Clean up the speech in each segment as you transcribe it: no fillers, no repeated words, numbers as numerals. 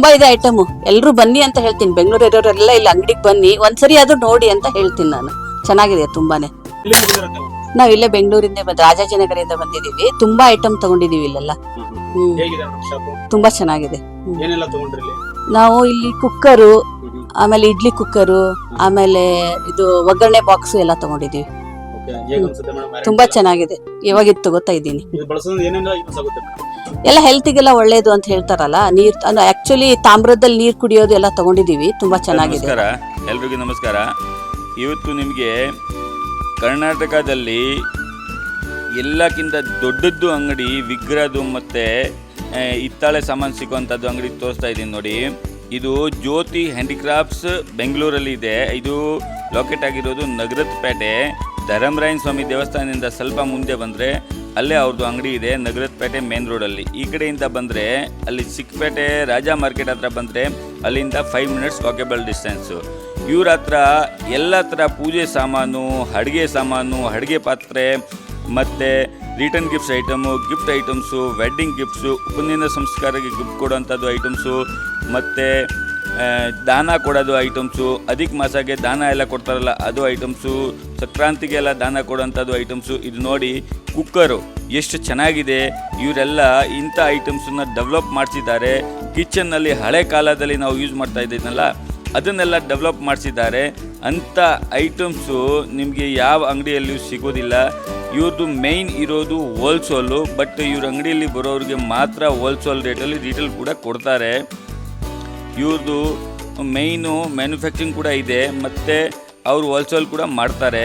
ತುಂಬಾ ಇದೆ ಐಟಮ್. ಎಲ್ರು ಬನ್ನಿ ಅಂತ ಹೇಳ್ತೀನಿ, ಬೆಂಗಳೂರು ಇರೋರೆಲ್ಲ ಇಲ್ಲಿ ಅಂಗಡಿಗೆ ಬನ್ನಿ, ಒಂದ್ಸರಿ ಆದ್ರೂ ನೋಡಿ ಅಂತ ಹೇಳ್ತೀನಿ ನಾನು. ಚೆನ್ನಾಗಿದೆ ತುಂಬಾನೇ. ನಾವ್ ಇಲ್ಲೇ ಬೆಂಗಳೂರಿಂದ ರಾಜಾಜಿನಗರದಿಂದ ಬಂದಿದೀವಿ. ತುಂಬಾ ಐಟಮ್ ತಗೊಂಡಿದೀವಿ ಇಲ್ಲೆಲ್ಲ. ತುಂಬಾ ಚೆನ್ನಾಗಿದೆ. ನಾವು ಇಲ್ಲಿ ಕುಕ್ಕರು, ಆಮೇಲೆ ಇಡ್ಲಿ ಕುಕ್ಕರು, ಆಮೇಲೆ ಇದು ಒಗ್ಗರಣೆ ಬಾಕ್ಸ್ ಎಲ್ಲ ತಗೊಂಡಿದೀವಿ. ತುಂಬಾ ಚೆನ್ನಾಗಿದೆ. ಇವಾಗ ಇದು ತಗೋತಾ ಇದ್ದೀನಿ. ಎಲ್ಲ ಹೆಲ್ತಿಗೆಲ್ಲ ಒಳ್ಳೇದು ಅಂತ ಹೇಳ್ತಾರಲ್ಲ. ನೀರ್ ಆಕ್ಚುಲಿ ತಾಮ್ರದಲ್ಲಿ ನೀರ್ ಕುಡಿಯೋದು ಎಲ್ಲ ತಗೊಂಡಿದೀವಿ. ತುಂಬಾ ಚೆನ್ನಾಗಿದೆ. ಎಲ್ರಿಗೂ ನಮಸ್ಕಾರ. ಇವತ್ತು ನಿಮಗೆ ಕರ್ನಾಟಕದಲ್ಲಿ ಎಲ್ಲಕ್ಕಿಂತ ದೊಡ್ಡದ್ದು ಅಂಗಡಿ ವಿಗ್ರಹದ್ದು ಮತ್ತು ಹಿತ್ತಾಳೆ ಸಾಮಾನು ಸಿಗುವಂಥದ್ದು ಅಂಗಡಿ ತೋರಿಸ್ತಾ ಇದ್ದೀನಿ ನೋಡಿ. ಇದು ಜ್ಯೋತಿ ಹ್ಯಾಂಡಿಕ್ರಾಫ್ಟ್ಸ್ ಬೆಂಗಳೂರಲ್ಲಿ ಇದೆ. ಇದು ಲೊಕೇಟ್ ಆಗಿರೋದು ನಗರದ ಪೇಟೆ, ಧರ್ಮರಾಯನ ಸ್ವಾಮಿ ದೇವಸ್ಥಾನದಿಂದ ಸ್ವಲ್ಪ ಮುಂದೆ ಬಂದರೆ ಅಲ್ಲೇ ಅವ್ರದ್ದು ಅಂಗಡಿ ಇದೆ, ನಗರದ ಪೇಟೆ ಮೇನ್ ರೋಡಲ್ಲಿ. ಈ ಕಡೆಯಿಂದ ಬಂದರೆ ಅಲ್ಲಿ ಚಿಕ್ಕಪೇಟೆ ರಾಜಾ ಮಾರ್ಕೆಟ್ ಹತ್ರ ಬಂದರೆ ಅಲ್ಲಿಂದ 5 ಮಿನಿಟ್ಸ್ ವಾಕೇಬಲ್ ಡಿಸ್ಟೆನ್ಸು. ಇವ್ರ ಹತ್ರ ಎಲ್ಲ ಥರ ಪೂಜೆ ಸಾಮಾನು, ಅಡುಗೆ ಸಾಮಾನು, ಅಡುಗೆ ಪಾತ್ರೆ ಮತ್ತು return gifts item, gift items, wedding gifts, ಉಪನಯನ ಸಂಸ್ಕಾರಕ್ಕೆ ಗಿಫ್ಟ್ ಕೊಡೋವಂಥದ್ದು ಐಟಮ್ಸು, ಮತ್ತು ದಾನ ಕೊಡೋದು ಐಟಮ್ಸು, ಅಧಿಕ ಮಾಸಕ್ಕೆ ದಾನ ಎಲ್ಲ ಕೊಡ್ತಾರಲ್ಲ ಅದು ಐಟಮ್ಸು, ಸಂಕ್ರಾಂತಿಗೆಲ್ಲ ದಾನ ಕೊಡೋವಂಥದ್ದು ಐಟಮ್ಸು. ಇದು ನೋಡಿ ಕುಕ್ಕರು ಎಷ್ಟು ಚೆನ್ನಾಗಿದೆ. ಇವರೆಲ್ಲ ಇಂಥ ಐಟಮ್ಸನ್ನು ಡೆವಲಪ್ ಮಾಡಿಸಿದ್ದಾರೆ. ಕಿಚನ್ನಲ್ಲಿ ಹಳೆ ಕಾಲದಲ್ಲಿ ನಾವು ಯೂಸ್ ಮಾಡ್ತಾ ಇದ್ದೀನಲ್ಲ ಅದನ್ನೆಲ್ಲ ಡೆವಲಪ್ ಮಾಡಿಸಿದ್ದಾರೆ. ಅಂಥ ಐಟಮ್ಸು ನಿಮಗೆ ಯಾವ ಅಂಗಡಿಯಲ್ಲಿಯೂ ಸಿಗೋದಿಲ್ಲ. ಇವ್ರದ್ದು ಮೇಯ್ನ್ ಇರೋದು ಹೋಲ್ಸೇಲು, ಬಟ್ ಇವ್ರ ಅಂಗಡಿಯಲ್ಲಿ ಬರೋರಿಗೆ ಮಾತ್ರ ಹೋಲ್ಸೇಲ್ ರೇಟಲ್ಲಿ ರಿಟೇಲ್ ಕೂಡ ಕೊಡ್ತಾರೆ. ಇವ್ರದ್ದು ಮೇಯ್ನು ಮ್ಯಾನುಫ್ಯಾಕ್ಚರಿಂಗ್ ಕೂಡ ಇದೆ, ಮತ್ತು ಅವರು ಹೋಲ್ಸೇಲ್ ಕೂಡ ಮಾಡ್ತಾರೆ.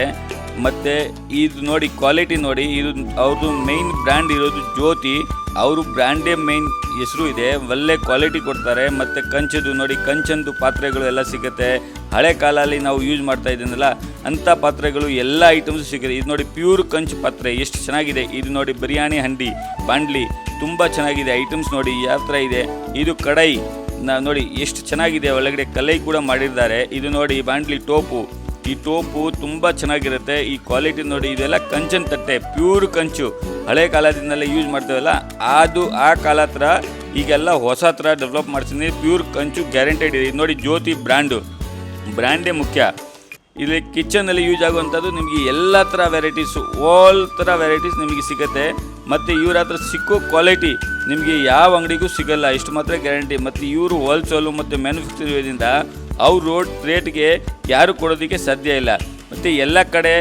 ಮತ್ತು ಇದು ನೋಡಿ ಕ್ವಾಲಿಟಿ ನೋಡಿ, ಇದು ಅವ್ರದ್ದು ಮೇಯ್ನ್ ಬ್ರ್ಯಾಂಡ್ ಇರೋದು ಜ್ಯೋತಿ. ಅವರು ಬ್ರ್ಯಾಂಡೇ ಮೇಯ್ನ್ ಹೆಸರು ಇದೆ, ಒಳ್ಳೆ ಕ್ವಾಲಿಟಿ ಕೊಡ್ತಾರೆ. ಮತ್ತು ಕಂಚದು ನೋಡಿ, ಕಂಚಂದು ಪಾತ್ರೆಗಳು ಎಲ್ಲ ಸಿಗುತ್ತೆ. ಹಳೆ ಕಾಲದಲ್ಲಿ ನಾವು ಯೂಸ್ ಮಾಡ್ತಾ ಇದ್ದೀನಲ್ಲ ಅಂಥ ಪಾತ್ರೆಗಳು ಎಲ್ಲ ಐಟಮ್ಸು ಸಿಗುತ್ತೆ. ಇದು ನೋಡಿ ಪ್ಯೂರ್ ಕಂಚು ಪಾತ್ರೆ ಎಷ್ಟು ಚೆನ್ನಾಗಿದೆ. ಇದು ನೋಡಿ ಬಿರಿಯಾನಿ ಹಂಡಿ, ಬಾಂಡ್ಲಿ ತುಂಬ ಚೆನ್ನಾಗಿದೆ. ಐಟಮ್ಸ್ ನೋಡಿ ಯಾವ ಥರ ಇದೆ. ಇದು ಕಡಾಯಿ ನೋಡಿ ಎಷ್ಟು ಚೆನ್ನಾಗಿದೆ, ಒಳಗಡೆ ಕಲೈ ಕೂಡ ಮಾಡಿದ್ದಾರೆ. ಇದು ನೋಡಿ ಬಾಂಡ್ಲಿ ಟೋಪು, ಈ ಟೋಪು ತುಂಬ ಚೆನ್ನಾಗಿರುತ್ತೆ. ಈ ಕ್ವಾಲಿಟಿ ನೋಡಿ, ಇದೆಲ್ಲ ಕಂಚನ್ ತಟ್ಟೆ, ಪ್ಯೂರ್ ಕಂಚು, ಹಳೆ ಕಾಲದಿಂದಲೇ ಯೂಸ್ ಮಾಡ್ತೇವಲ್ಲ ಅದು ಆ ಕಾಲ ಥರ ಈಗೆಲ್ಲ ಹೊಸ ಥರ ಡೆವಲಪ್ ಮಾಡ್ತೀನಿ. ಪ್ಯೂರ್ ಕಂಚು ಗ್ಯಾರಂಟೆಡ್ ಇದೆ. ಇದು ನೋಡಿ ಜ್ಯೋತಿ ಬ್ರ್ಯಾಂಡೇ ಮುಖ್ಯ. ಇಲ್ಲಿ ಕಿಚನಲ್ಲಿ ಯೂಸ್ ಆಗುವಂಥದ್ದು ನಿಮಗೆ ಎಲ್ಲ ಥರ ವೆರೈಟೀಸು, ಆಲ್ ಥರ ವೆರೈಟೀಸ್ ನಿಮಗೆ ಸಿಗುತ್ತೆ. ಮತ್ತು ಇವ್ರ ಹತ್ರ ಸಿಕ್ಕೋ ಕ್ವಾಲಿಟಿ ನಿಮಗೆ ಯಾವ ಅಂಗಡಿಗೂ ಸಿಗೋಲ್ಲ, ಇಷ್ಟು ಮಾತ್ರ ಗ್ಯಾರಂಟಿ. ಮತ್ತು ಇವರು ಹೋಲ್ಸೇಲು ಮತ್ತು ಮ್ಯಾನುಫ್ಯಾಕ್ಚರಿಂಗಿಂದ ಅವ್ರ ರೇಟ್ಗೆ ಯಾರು ಕೊಡೋದಕ್ಕೆ ಸಾಧ್ಯ ಇಲ್ಲ. ಮತ್ತು ಎಲ್ಲ ಕಡೆ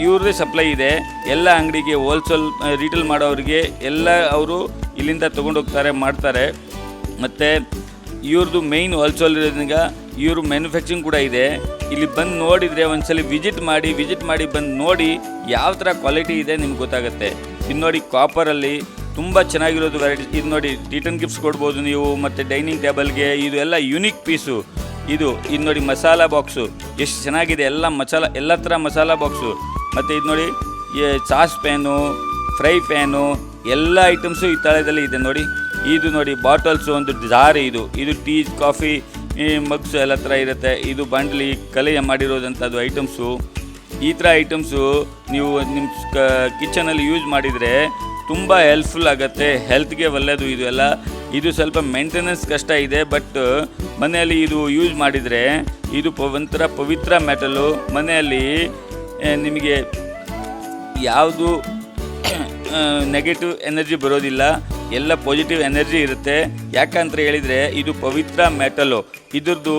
ಇವ್ರದ್ದೇ ಸಪ್ಲೈ ಇದೆ. ಎಲ್ಲ ಅಂಗಡಿಗೆ ಹೋಲ್ಸೇಲ್ ರಿಟೇಲ್ ಮಾಡೋರಿಗೆ ಎಲ್ಲ ಅವರು ಇಲ್ಲಿಂದ ತೊಗೊಂಡೋಗ್ತಾರೆ, ಮಾಡ್ತಾರೆ. ಮತ್ತು ಇವ್ರದ್ದು ಮೇಯ್ನ್ ಹೋಲ್ಸೇಲ್ ಇರೋದ್ರಿಂದ ಇವರು ಮ್ಯಾನುಫ್ಯಾಕ್ಚರಿಂಗ್ ಕೂಡ ಇದೆ. ಇಲ್ಲಿ ಬಂದು ನೋಡಿದರೆ ಒಂದ್ಸಲ ವಿಸಿಟ್ ಮಾಡಿ ಬಂದು ನೋಡಿ ಯಾವ ಥರ ಕ್ವಾಲಿಟಿ ಇದೆ ನಿಮ್ಗೆ ಗೊತ್ತಾಗುತ್ತೆ. ಇದು ನೋಡಿ ಕಾಪರಲ್ಲಿ ತುಂಬ ಚೆನ್ನಾಗಿರೋದು ವೆರೈಟಿ. ಇದು ನೋಡಿ ರಿಟರ್ನ್ ಗಿಫ್ಟ್ಸ್ ಕೊಡ್ಬೋದು ನೀವು, ಮತ್ತು ಡೈನಿಂಗ್ ಟೇಬಲ್ಗೆ ಇದು ಎಲ್ಲ ಯೂನಿಕ್ ಪೀಸು. ಇದು ನೋಡಿ ಮಸಾಲ ಬಾಕ್ಸು ಎಷ್ಟು ಚೆನ್ನಾಗಿದೆ, ಎಲ್ಲ ಥರ ಮಸಾಲ ಬಾಕ್ಸು. ಮತ್ತು ಇದು ನೋಡಿ ಸಾಸ್ ಪ್ಯಾನು, ಫ್ರೈ ಪ್ಯಾನು, ಎಲ್ಲ ಐಟಮ್ಸು ಈ ತಳದಲ್ಲಿ ಇದೆ ನೋಡಿ. ಇದು ನೋಡಿ ಬಾಟಲ್ಸು, ಒಂದು ಜಾರ್, ಇದು ಟೀ ಕಾಫಿ ಮಗ್ಸು ಎಲ್ಲ ಥರ ಇರುತ್ತೆ. ಇದು ಬಾಂಡ್ಲಿ ಕಲೆಯ ಮಾಡಿರೋದಂಥದ್ದು ಐಟಮ್ಸು. ಈ ಥರ ಐಟಮ್ಸು ನೀವು ನಿಮ್ಮ ಕಿಚನಲ್ಲಿ ಯೂಸ್ ಮಾಡಿದರೆ ತುಂಬ ಹೆಲ್ಪ್ಫುಲ್ ಆಗುತ್ತೆ, ಹೆಲ್ತ್ಗೆ ಒಳ್ಳೆಯದು. ಇದು ಎಲ್ಲ ಇದು ಸ್ವಲ್ಪ ಮೇಂಟೆನೆನ್ಸ್ ಕಷ್ಟ ಇದೆ, ಬಟ್ ಮನೆಯಲ್ಲಿ ಇದು ಯೂಸ್ ಮಾಡಿದರೆ ಇದು ಒಂಥರ ಪವಿತ್ರ ಮೆಟಲು. ಮನೆಯಲ್ಲಿ ನಿಮಗೆ ಯಾವುದು ನೆಗೆಟಿವ್ ಎನರ್ಜಿ ಬರೋದಿಲ್ಲ, ಎಲ್ಲ ಪಾಸಿಟಿವ್ ಎನರ್ಜಿ ಇರುತ್ತೆ. ಯಾಕಂತ ಹೇಳಿದರೆ ಇದು ಪವಿತ್ರ ಮೆಟಲು. ಇದ್ರದ್ದು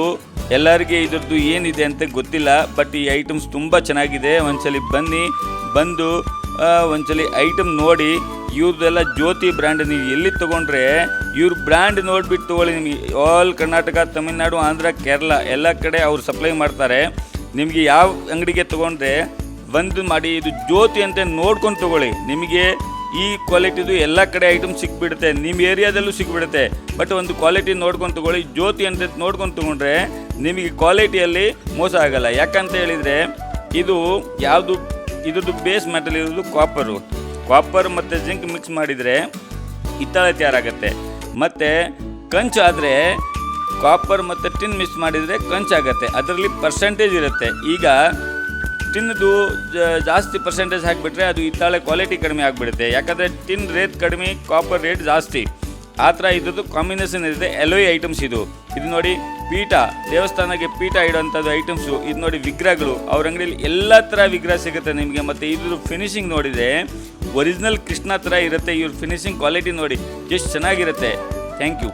ಎಲ್ಲರಿಗೆ ಇದ್ರದ್ದು ಏನಿದೆ ಅಂತ ಗೊತ್ತಿಲ್ಲ, ಬಟ್ ಈ ಐಟಮ್ಸ್ ತುಂಬ ಚೆನ್ನಾಗಿದೆ. ಒಂದ್ಸಲಿ ಬಂದು ಒಂದ್ಸಲಿ ಐಟಮ್ ನೋಡಿ. ಇವ್ರದ್ದೆಲ್ಲ ಜ್ಯೋತಿ ಬ್ರ್ಯಾಂಡ್, ನೀವು ಎಲ್ಲಿ ತೊಗೊಂಡ್ರೆ ಇವ್ರ ಬ್ರ್ಯಾಂಡ್ ನೋಡಿಬಿಟ್ಟು ತೊಗೊಳ್ಳಿ. ನಿಮಗೆ ಆಲ್ ಕರ್ನಾಟಕ, ತಮಿಳ್ನಾಡು, ಆಂಧ್ರ, ಕೇರಳ ಎಲ್ಲ ಕಡೆ ಅವ್ರು ಸಪ್ಲೈ ಮಾಡ್ತಾರೆ. ನಿಮಗೆ ಯಾವ ಅಂಗಡಿಗೆ ತೊಗೊಂಡ್ರೆ ಬಂದು ಮಾಡಿ ಇದು ಜ್ಯೋತಿ ಅಂತ ನೋಡ್ಕೊಂಡು ತೊಗೊಳ್ಳಿ. ನಿಮಗೆ ಈ ಕ್ವಾಲಿಟಿದು ಎಲ್ಲ ಕಡೆ ಐಟಮ್ ಸಿಕ್ಬಿಡುತ್ತೆ, ನಿಮ್ಮ ಏರಿಯಾದಲ್ಲೂ ಸಿಕ್ಬಿಡುತ್ತೆ. ಬಟ್ ಒಂದು ಕ್ವಾಲಿಟಿ ನೋಡ್ಕೊಂಡು ತೊಗೊಳ್ಳಿ. ಜ್ಯೋತಿ ಅಂತ ನೋಡ್ಕೊಂಡು ತೊಗೊಂಡ್ರೆ ನಿಮಗೆ ಕ್ವಾಲಿಟಿಯಲ್ಲಿ ಮೋಸ ಆಗೋಲ್ಲ. ಯಾಕಂತ ಹೇಳಿದರೆ ಇದು ಯಾವುದು, ಇದ್ರದ್ದು ಬೇಸ್ ಮೆಟಲ್ ಇರೋದು ಕಾಪರ್ ಮತ್ತು ಜಿಂಕ್ ಮಿಕ್ಸ್ ಮಾಡಿದರೆ ಹಿತ್ತಾಳೆ ತಯಾರಾಗುತ್ತೆ. ಮತ್ತು ಕಂಚು ಆದರೆ ಕಾಪರ್ ಮತ್ತು ಟಿನ್ ಮಿಕ್ಸ್ ಮಾಡಿದರೆ ಕಂಚಾಗತ್ತೆ. ಅದರಲ್ಲಿ ಪರ್ಸೆಂಟೇಜ್ ಇರುತ್ತೆ. ಈಗ ಟಿನ್ದು ಜಾಸ್ತಿ ಪರ್ಸೆಂಟೇಜ್ ಹಾಕಿಬಿಟ್ರೆ ಅದು ಹಿತ್ತಾಳೆ ಕ್ವಾಲಿಟಿ ಕಡಿಮೆ ಆಗಿಬಿಡುತ್ತೆ. ಯಾಕಂದರೆ ಟಿನ್ ರೇಟ್ ಕಡಿಮೆ, ಕಾಪರ್ ರೇಟ್ ಜಾಸ್ತಿ. ಆ ಥರ ಇದ್ದದ್ದು ಕಾಂಬಿನೇಷನ್ ಇದೆ. ಎಲೋಯಿ ಐಟಮ್ಸ್ ಇದು ನೋಡಿ, ಪೀಠ, ದೇವಸ್ಥಾನಕ್ಕೆ ಪೀಠ ಇಡುವಂಥದ್ದು ಐಟಮ್ಸು. ಇದು ನೋಡಿ ವಿಗ್ರಹಗಳು, ಅವ್ರ ಅಂಗಡಿಯಲ್ಲಿ ಎಲ್ಲ ಥರ ವಿಗ್ರಹ ಸಿಗುತ್ತೆ ನಿಮಗೆ. ಮತ್ತು ಇದ್ರ ಫಿನಿಶಿಂಗ್ ನೋಡಿದರೆ ಒರಿಜಿನಲ್ ಕೃಷ್ಣ ಥರ ಇರುತ್ತೆ. ಇವ್ರ ಫಿನಿಶಿಂಗ್ ಕ್ವಾಲಿಟಿ ನೋಡಿ ಎಷ್ಟು ಚೆನ್ನಾಗಿರುತ್ತೆ. Thank you.